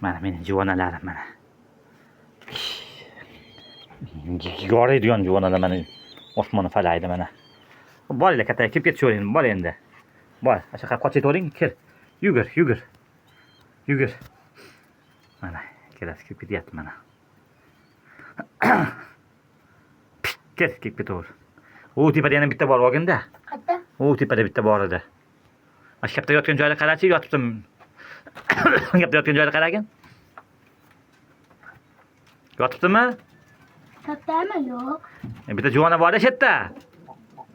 Mana mening juvonalarim mana. Yoriydigan juvonalar mana osmonni falaydi mana. Bolalar katta kirib ketishavering, bor endi. Bor, o'sha yoqqa qochib o'ring, kir. Yugur. Mana, kelasi kirib ketyapti mana. Kirib ketaver. O tepada yana bitta bor olganda. Qayerda? O tepada bitta bor edi. Mana kapta yotgan joyda qarachi, yotibdim. Kapta yotgan joyda qaragin. Yotibdimi? Kaptami? Yo'q. Bitta juvona bor shu yerda.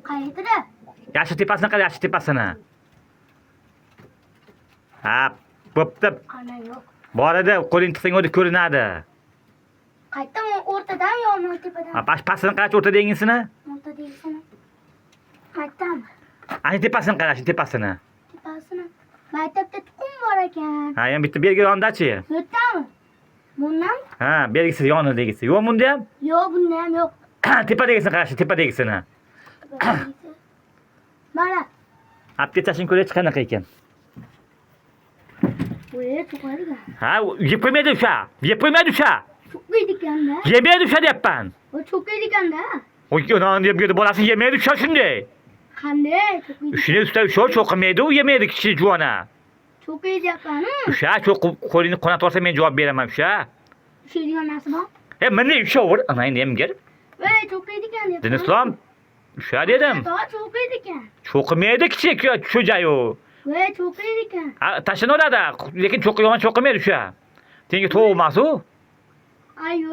Qayerda? Yaxshi tepasini qara, yaxshi tepasini. Ha, bo'pti. Ana yo'q. Bor edi, qo'ling tiqsang o'zi ko'rinadi. Qayerda? O'rtadan yo'qmi tepadan? Ha, pastini qarachi, o'rta dengisini. O'rta deysizmi? Qayerdami? Ana tepasini qarachi, tepasini. Tepasini. Maktabda tuxum bor ekan. Ha, yana bitta belgi yondachi. O'rtami? Bundan? Ha, belgisi yonidagisi. Yo'q bunda ham? Yo'q, bunda ham yo'q. Tepadagisini qarachi, tepadagisini. Mana. Olib ketashing ko'raychi qanaqa ekan. Voy, to'g'riga. Ha, yeb qo'ymaydi o'sha. Yeb qo'ymaydi o'sha. Cho'qiydi ekanda. Yemaydi o'sha deyapman. O cho'qiydi ekanda. Oy, non deb berdi bolasi yemaydi o'sha shunday. Qanday cho'qiydi? Shuni usta o'sha cho'qimaydi, u yemaydi kichik juvona. Cho'qiydi yapani. O'sha cho'qib qo'lini qonat olsa men javob beraman o'sha. O'sha degan narsa bor. Mana ushovur, ana endi ham gir. Voy, cho'qiydi ekan deb. Dinislom, o'sha dedim. Cho'qiydi ekan. Cho'qimaydi kichik cho'jayu. Voy, cho'qiydi ekan. Tashlanaveradi, lekin yomon cho'qimaydi o'sha. Tenga to'g'mas u. Ayo.